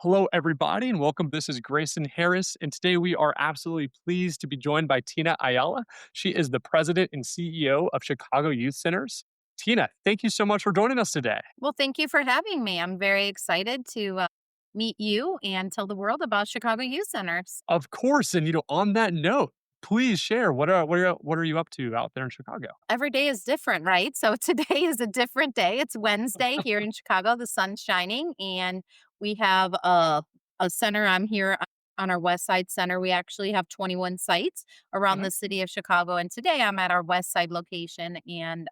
Hello, everybody, and welcome. This is Grayson Harris, and today we are absolutely pleased to be joined by Tina Ayala. She is the president and CEO of Chicago Youth Centers. Tina, thank you so much for joining us today. Well, thank you for having me. I'm very excited to meet you and tell the world about Chicago Youth Centers. Of course, and on that note, please share what are you up to out there in Chicago? Every day is different, right? So today is a different day. It's Wednesday here in Chicago. The sun's shining, and we have a center. I'm here on our West Side Center. We actually have 21 sites around the city of Chicago. And today I'm at our West Side location, and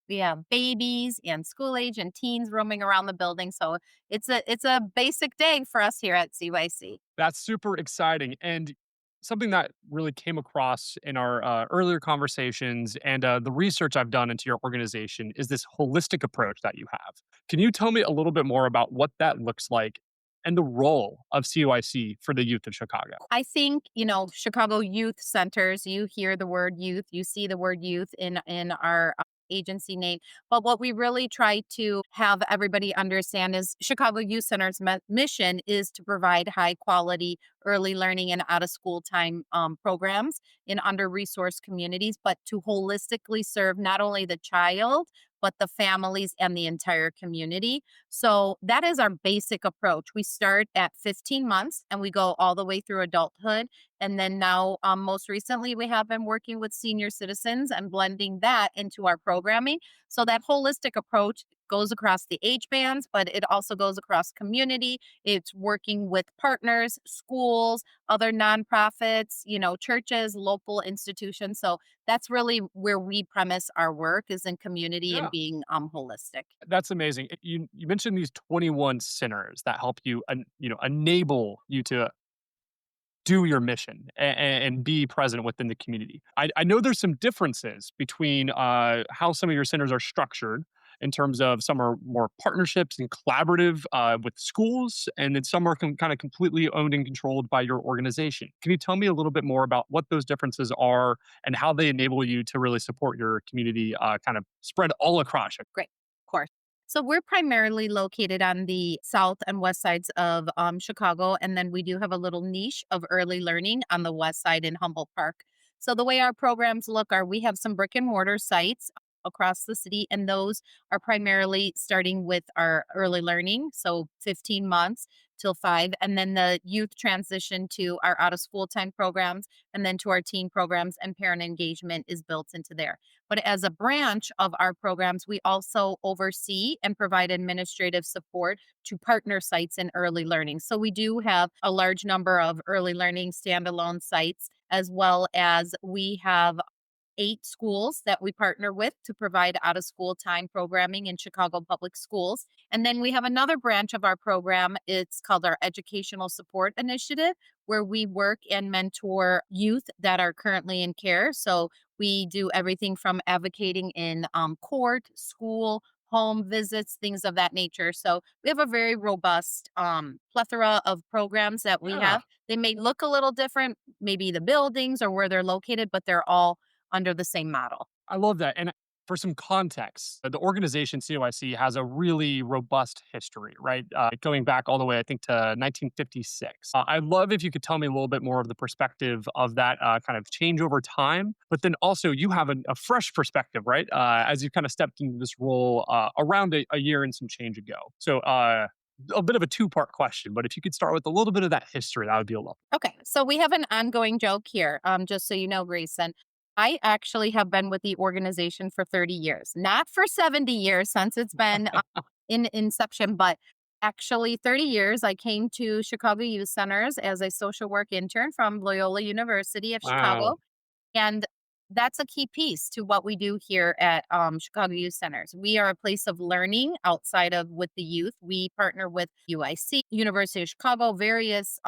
we have babies and school age and teens roaming around the building. So it's a basic day for us here at CYC. That's super exciting. And something that really came across in our earlier conversations and the research I've done into your organization is this holistic approach that you have. Can you tell me a little bit more about what that looks like and the role of CYC for the youth of Chicago? I think, Chicago Youth Centers, you hear the word youth, you see the word youth in our agency name. But what we really try to have everybody understand is Chicago Youth Center's mission is to provide high quality early learning and out of school time programs in under resourced communities, but to holistically serve not only the child, but the families and the entire community. So that is our basic approach. We start at 15 months and we go all the way through adulthood. And then now, most recently, we have been working with senior citizens and blending that into our programming. So that holistic approach goes across the age bands, but it also goes across community. It's working with partners, schools, other nonprofits, churches, local institutions. So that's really where we premise our work is in community and Yeah, being holistic. that's amazing. You mentioned these 21 centers that help you enable you to do your mission and be present within the community. I know there's some differences between how some of your centers are structured in terms of some are more partnerships and collaborative with schools, and then some are kind of completely owned and controlled by your organization. Can you tell me a little bit more about what those differences are and how they enable you to really support your community kind of spread all across it? Great. Of course. So we're primarily located on the south and west sides of Chicago. And then we do have a little niche of early learning on the west side in Humboldt Park. So the way our programs look are we have some brick and mortar sites across the city, and those are primarily starting with our early learning. So 15 months till 5. And then the youth transition to our out of school time programs, and then to our teen programs, and parent engagement is built into there. But as a branch of our programs, we also oversee and provide administrative support to partner sites in early learning. So we do have a large number of early learning standalone sites, as well as we have 8 schools that we partner with to provide out of school time programming in Chicago public schools. And then we have another branch of our program. It's called our Educational Support Initiative, where we work and mentor youth that are currently in care. So we do everything from advocating in court, school, home visits, things of that nature. So we have a very robust plethora of programs that we Yeah. have. They may look a little different, maybe the buildings or where they're located, but they're all under the same model. I love that. And for some context, the organization COIC has a really robust history, right? Going back all the way, I think, to 1956. I'd love if you could tell me a little bit more of the perspective of that kind of change over time. But then also, you have a fresh perspective, right? As you kind of stepped into this role around a year and some change ago. So, a bit of a two-part question, but if you could start with a little bit of that history, that would be a lot. Okay, so we have an ongoing joke here. Just so you know, Grayson, I actually have been with the organization for 30 years, not for 70 years since it's been in inception, but actually 30 years. I came to Chicago Youth Centers as a social work intern from Loyola University of Wow. Chicago. And that's a key piece to what we do here at Chicago Youth Centers. We are a place of learning outside of with the youth. We partner with UIC, University of Chicago, various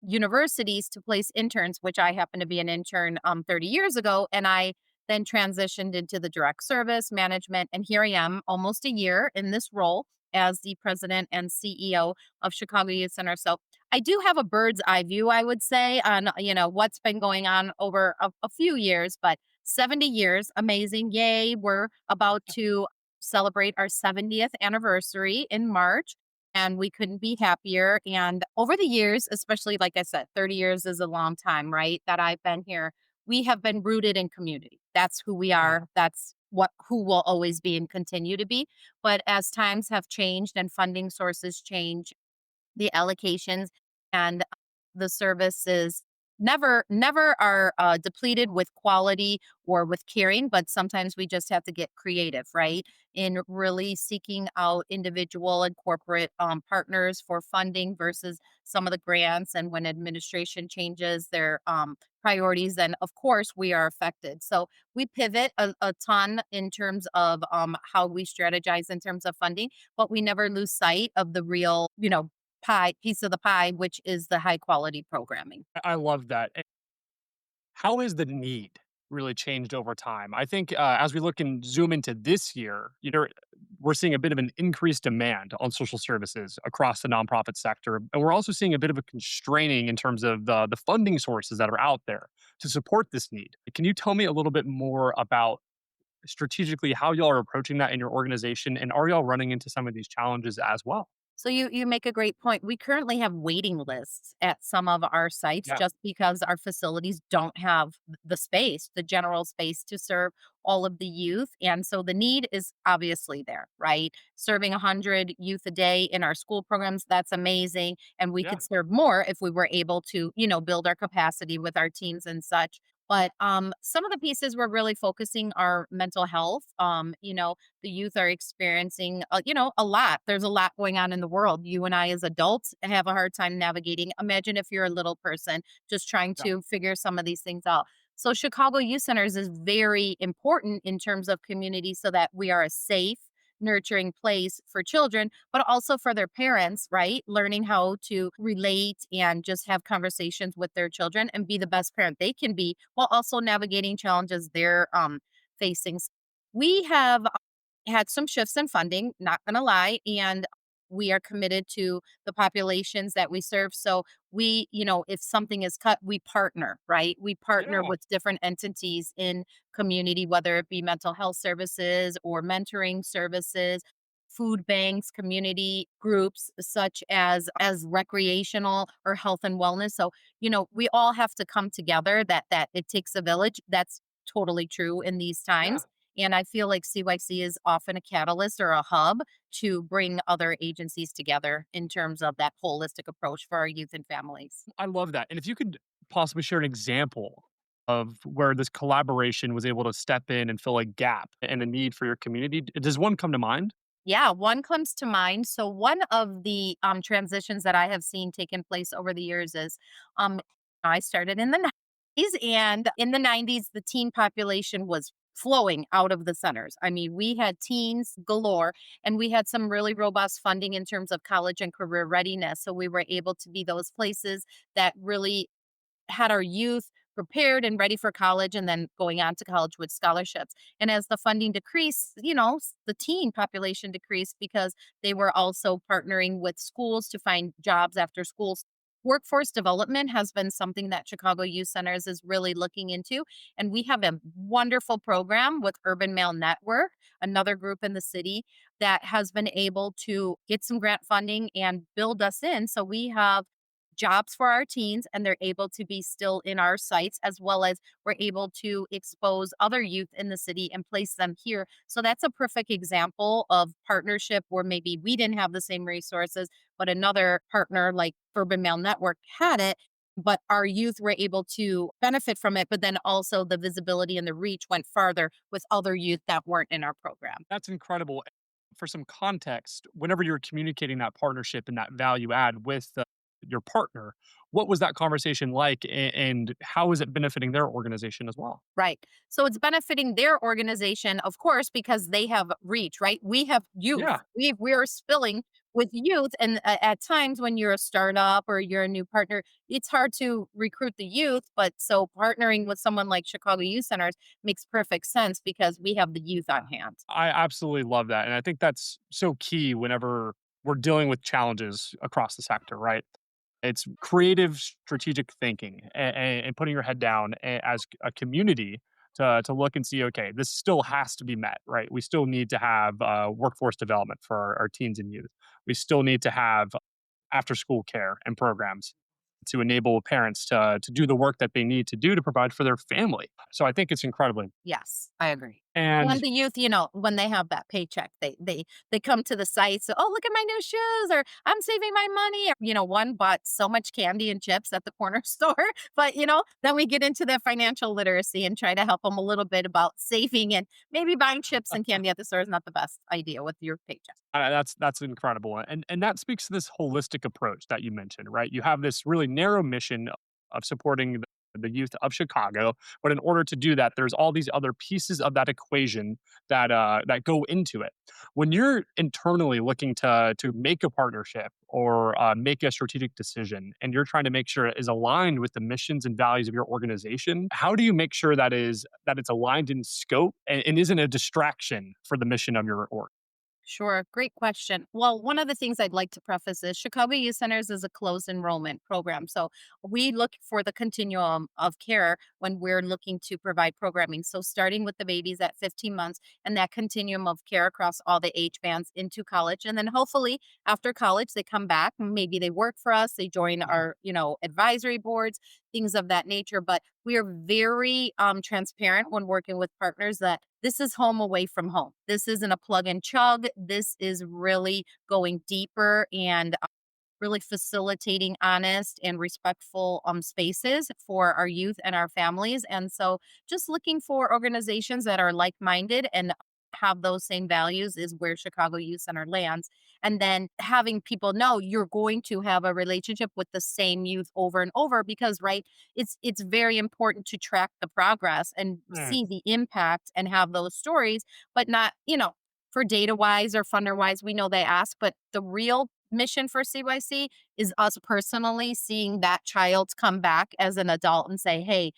universities to place interns, which I happen to be an intern 30 years ago. And I then transitioned into the direct service management. And here I am almost a year in this role as the president and CEO of Chicago Youth Center. So I do have a bird's eye view, I would say, on what's been going on over a few years, but 70 years, amazing. Yay. We're about to celebrate our 70th anniversary in March. and we couldn't be happier. And over the years, especially like I said, 30 years is a long time, right? That I've been here, we have been rooted in community. That's who we Yeah. are. That's what who will always be and continue to be. But as times have changed and funding sources change, the allocations and the services never are depleted with quality or with caring, but sometimes we just have to get creative, right, in really seeking out individual and corporate partners for funding versus some of the grants. And when administration changes their priorities, then of course we are affected. So we pivot a ton in terms of how we strategize in terms of funding, but we never lose sight of the real, piece of the pie, which is the high quality programming. I love that. How has the need really changed over time? I think as we look and zoom into this year, we're seeing a bit of an increased demand on social services across the nonprofit sector, and we're also seeing a bit of a constraining in terms of the funding sources that are out there to support this need. Can you tell me a little bit more about strategically how y'all are approaching that in your organization, and are y'all running into some of these challenges as well? So you make a great point. We currently have waiting lists at some of our sites Yeah, just because our facilities don't have the space, the general space to serve all of the youth. And so the need is obviously there, right? Serving 100 youth a day in our school programs, that's amazing. And we yeah, could serve more if we were able to, build our capacity with our teams and such. But some of the pieces we're really focusing are mental health. The youth are experiencing, a lot. There's a lot going on in the world. You and I, as adults, have a hard time navigating. Imagine if you're a little person just trying yeah. to figure some of these things out. So, Chicago Youth Centers is very important in terms of community so that we are a safe, nurturing place for children, but also for their parents, right? Learning how to relate and just have conversations with their children and be the best parent they can be while also navigating challenges they're facing. We have had some shifts in funding, not gonna lie, and we are committed to the populations that we serve. So if something is cut, we partner, right? We partner Yeah. with different entities in community, whether it be mental health services or mentoring services, food banks, community groups such as recreational or health and wellness. So, we all have to come together, that it takes a village. That's totally true in these Yeah. times. And I feel like CYC is often a catalyst or a hub to bring other agencies together in terms of that holistic approach for our youth and families. I love that. And if you could possibly share an example of where this collaboration was able to step in and fill a gap and a need for your community, does one come to mind? Yeah, one comes to mind. So one of the transitions that I have seen taking place over the years is I started in the 90s, and in the 90s the teen population was flowing out of the centers. I mean, we had teens galore, and we had some really robust funding in terms of college and career readiness. So we were able to be those places that really had our youth prepared and ready for college and then going on to college with scholarships. And as the funding decreased, the teen population decreased because they were also partnering with schools to find jobs after schools. Workforce development has been something that Chicago Youth Centers is really looking into. And we have a wonderful program with Urban Male Network, another group in the city that has been able to get some grant funding and build us in. So we have jobs for our teens, and they're able to be still in our sites, as well as we're able to expose other youth in the city and place them here. So that's a perfect example of partnership where maybe we didn't have the same resources, but another partner like Urban Male Network had it. But our youth were able to benefit from it, but then also the visibility and the reach went farther with other youth that weren't in our program. That's incredible. For some context, whenever you're communicating that partnership and that value add with your partner, what was that conversation like, and how is it benefiting their organization as well? Right. So it's benefiting their organization, of course, because they have reach, right? We have youth. Yeah, We're spilling with youth. And at times when you're a startup or you're a new partner, it's hard to recruit the youth. But so partnering with someone like Chicago Youth Centers makes perfect sense because we have the youth on hand. I absolutely love that, and I think that's so key whenever we're dealing with challenges across the sector, right? It's creative strategic thinking and putting your head down as a community to look and see, okay, this still has to be met, right? We still need to have workforce development for our teens and youth. We still need to have after school care and programs to enable parents to do the work that they need to do to provide for their family. So I think it's incredibly Yes, I agree. When and the youth, when they have that paycheck, they come to the site. So, oh, look at my new shoes, or I'm saving my money. Or, one bought so much candy and chips at the corner store, but then we get into the financial literacy and try to help them a little bit about saving, and maybe buying chips and candy at the store is not the best idea with your paycheck. that's incredible, and that speaks to this holistic approach that you mentioned, right? You have this really narrow mission of supporting the youth of Chicago, but in order to do that, there's all these other pieces of that equation that go into it. When you're internally looking to make a partnership or make a strategic decision, and you're trying to make sure it is aligned with the missions and values of your organization, how do you make sure that it's aligned in scope and isn't a distraction for the mission of your org? Sure. Great question. Well, one of the things I'd like to preface is Chicago Youth Centers is a closed enrollment program. So we look for the continuum of care when we're looking to provide programming. So starting with the babies at 15 months and that continuum of care across all the age bands into college. And then hopefully after college, they come back. Maybe they work for us, they join our, advisory boards, things of that nature. But we are very transparent when working with partners that this is home away from home. This isn't a plug and chug. This is really going deeper and really facilitating honest and respectful spaces for our youth and our families. And so just looking for organizations that are like-minded and have those same values is where Chicago Youth Center lands. And then having people know you're going to have a relationship with the same youth over and over because right, it's very important to track the progress and Mm. see the impact and have those stories, but not, for data wise or funder wise, we know they ask, but the real mission for CYC is us personally seeing that child come back as an adult and say, hey,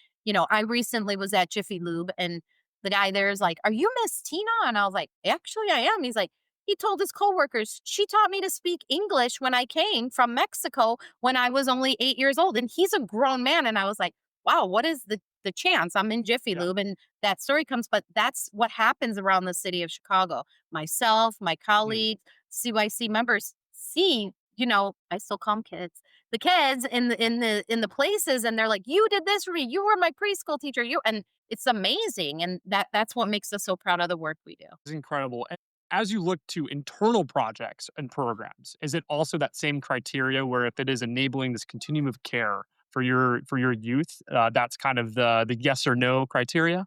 I recently was at Jiffy Lube and the guy there is like, are you Miss Tina? And I was like, actually, I am. He's like, he told his coworkers, she taught me to speak English when I came from Mexico when I was only 8 years old. And he's a grown man. And I was like, wow, what is the chance? I'm in Jiffy Yeah, Lube and that story comes, but that's what happens around the city of Chicago. Myself, my mm, colleagues, CYC members see, I still call them kids. The kids in the places and they're like, "You did this for me. You were my preschool teacher. You." And it's amazing and that's what makes us so proud of the work we do. it's incredible. As you look to internal projects and programs, is it also that same criteria where if it is enabling this continuum of care for your youth, that's kind of the yes or no criteria?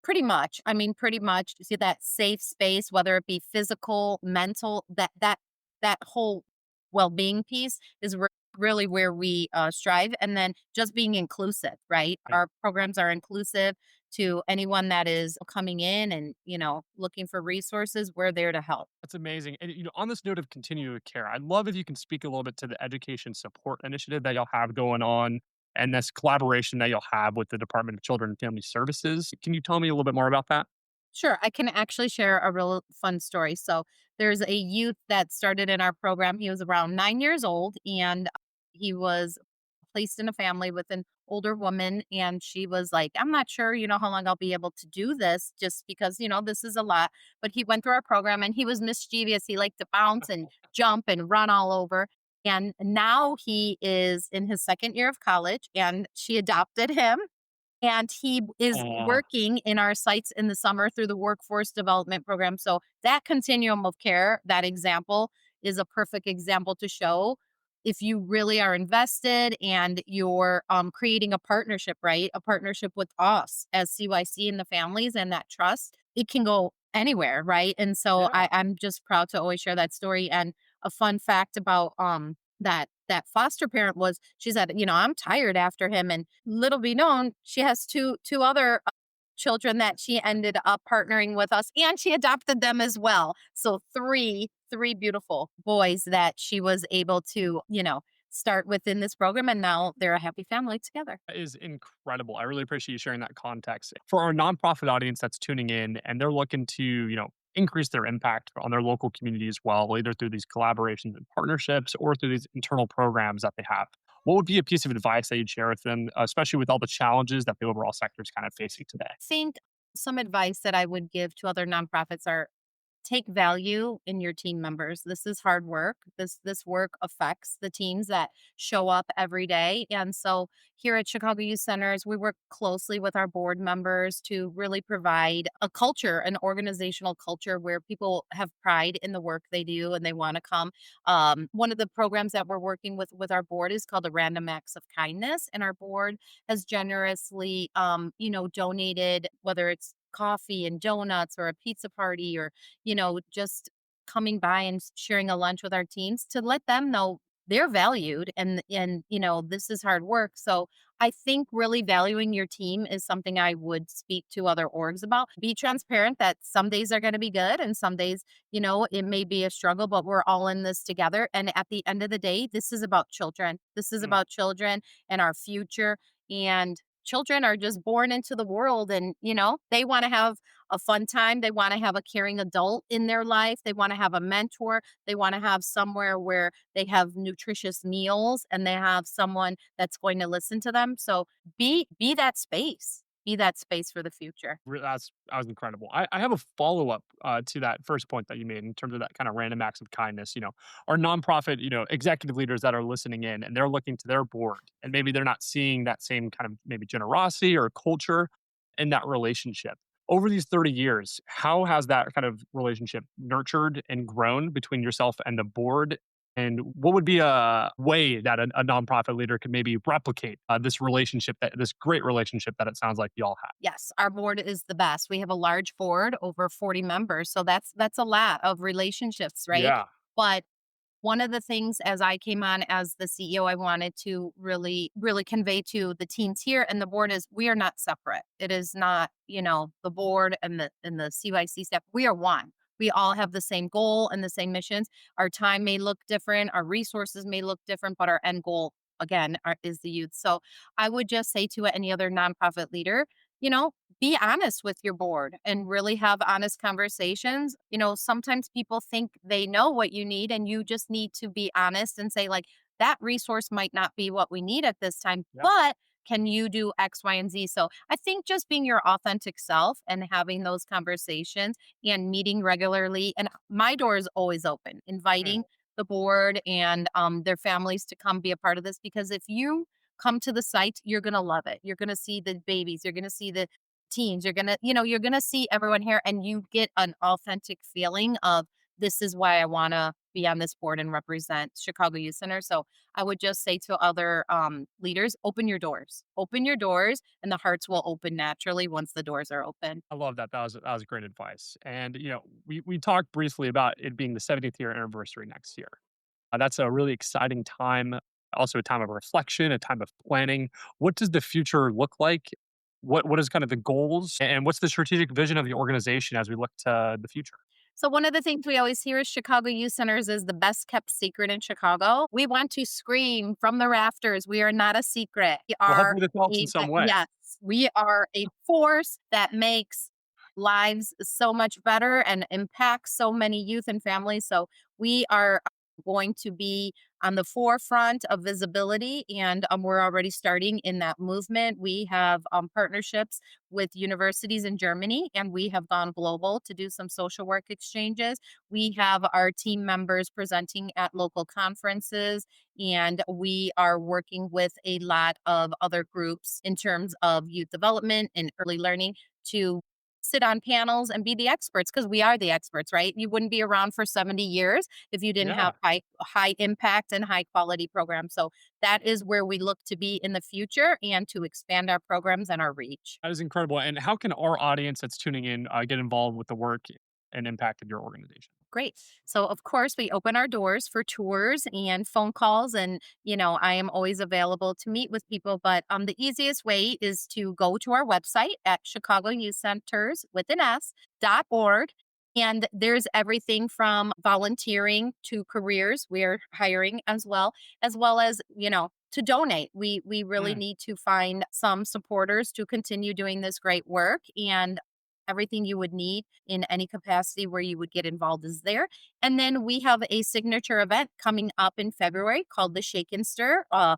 Pretty much. I mean, pretty much see that safe space, whether it be physical, mental, that whole well-being piece is really where we strive. And then just being inclusive, right? Right. Our programs are inclusive to anyone that is coming in and, looking for resources. We're there to help. That's amazing. And on this note of continuum of care, I'd love if you can speak a little bit to the education support initiative that y'all have going on and this collaboration that you'll have with the Department of Children and Family Services. Can you tell me a little bit more about that? Sure, I can actually share a real fun story. So, there's a youth that started in our program. He was around 9 years old and he was placed in a family with an older woman. And she was like, I'm not sure, how long I'll be able to do this just because, this is a lot. But he went through our program and he was mischievous. He liked to bounce and jump and run all over. And now he is in his second year of college and she adopted him and he is Uh, working in our sites in the summer through the workforce development program. So that continuum of care, that example is a perfect example to show if you really are invested and you're creating a partnership, right? A partnership with us as CYC and the families and that trust, it can go anywhere, right? And so yeah. I'm just proud to always share that story. And a fun fact about that foster parent was she said, I'm tired after him. And little be known, she has two other children that she ended up partnering with us and she adopted them as well. So three beautiful boys that she was able to, start within this program and now they're a happy family together. That is incredible. I really appreciate you sharing that context. For our nonprofit audience that's tuning in and they're looking to, increase their impact on their local community as well, either through these collaborations and partnerships or through these internal programs that they have. what would be a piece of advice that you'd share with them, especially with all the challenges that the overall sector is kind of facing today? Think some advice that I would give to other nonprofits are take value in your team members. This is hard work. This work affects the teams that show up every day. And so here at Chicago Youth Centers, we work closely with our board members to really provide a culture, an organizational culture where people have pride in the work they do and they want to come. One of the programs that we're working with our board is called the Random Acts of Kindness, and our board has generously, donated whether it's coffee and donuts or a pizza party or just coming by and sharing a lunch with our teams to let them know they're valued and this is hard work. So I think really valuing your team is something I would speak to other orgs about. Be transparent that some days are going to be good and some days, it may be a struggle, but we're all in this together. And at the end of the day, this is about children. This is Mm. about children and our future. And children are just born into the world and, they want to have a fun time. They want to have a caring adult in their life. They want to have a mentor. They want to have somewhere where they have nutritious meals and they have someone that's going to listen to them. So be that space. Be that space for the future. That was incredible. I have a follow up to that first point that you made in terms of that kind of random acts of kindness. Our nonprofit, executive leaders that are listening in and they're looking to their board, and maybe they're not seeing that same kind of maybe generosity or culture in that relationship. Over these 30 years, how has that kind of relationship nurtured and grown between yourself and the board? And what would be a way that a nonprofit leader could maybe replicate this great relationship that it sounds like y'all have? Yes, our board is the best. We have a large board, over 40 members. So that's a lot of relationships, right? Yeah. But one of the things as I came on as the CEO, I wanted to really, really convey to the teams here and the board is we are not separate. It is not, the board and the CYC staff. We are one. We all have the same goal and the same missions. Our time may look different, our resources may look different, but our end goal again is the youth. So I would just say to any other nonprofit leader, you know, be honest with your board and really have honest conversations. Sometimes people think they know what you need, and you just need to be honest and say, like, that resource might not be what we need at this time, Yeah. but can you do X, Y, and Z? So I think just being your authentic self and having those conversations and meeting regularly. And my door is always open, Mm. inviting the board and their families to come be a part of this because if you come to the site, you're going to love it. You're going to see the babies, you're going to see the teens, you're going to see everyone here and you get an authentic feeling of this is why I want to be on this board and represent Chicago Youth Center. So I would just say to other leaders, open your doors and the hearts will open naturally once the doors are open. I love that. That was great advice. And we talked briefly about it being the 70th year anniversary next year. That's a really exciting time. Also, a time of reflection, a time of planning. What does the future look like? What is kind of the goals, and what's the strategic vision of the organization as we look to the future? So one of the things we always hear is Chicago Youth Centers is the best kept secret in Chicago. We want to scream from the rafters. We are not a secret. We Well, are hopefully this helps in some way. yes, we are a force that makes lives so much better and impacts so many youth and families. So we are going to be on the forefront of visibility and we're already starting in that movement. We have partnerships with universities in Germany, and we have gone global to do some social work exchanges. We have our team members presenting at local conferences, and we are working with a lot of other groups in terms of youth development and early learning to sit on panels and be the experts because we are the experts, right? You wouldn't be around for 70 years if you didn't Yeah, have high impact and high quality programs. So that is where we look to be in the future and to expand our programs and our reach. that is incredible. And how can our audience that's tuning in get involved with the work and impact of your organization? Great. So, of course, we open our doors for tours and phone calls. And, I am always available to meet with people. But the easiest way is to go to our website at Chicago Youth Centers with an S.org. And there's everything from volunteering to careers. We're hiring as well as, to donate. We really Mm. need to find some supporters to continue doing this great work. And everything you would need in any capacity where you would get involved is there. And then we have a signature event coming up in February called the Shake and Stir, a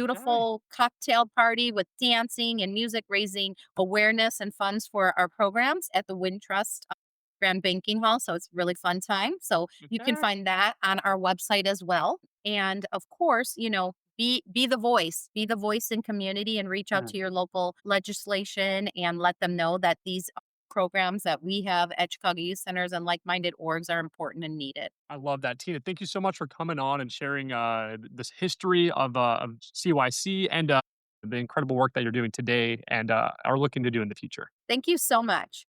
Okay. beautiful cocktail party with dancing and music, raising awareness and funds for our programs at the Wintrust Grand Banking Hall. So it's a really fun time. So you can Okay. find that on our website as well. And of course, be the voice in community and reach out Mhm. to your local legislation and let them know that these programs that we have at Chicago Youth Centers and like-minded orgs are important and needed. I love that, Tina. Thank you so much for coming on and sharing this history of CYC and the incredible work that you're doing today and are looking to do in the future. Thank you so much.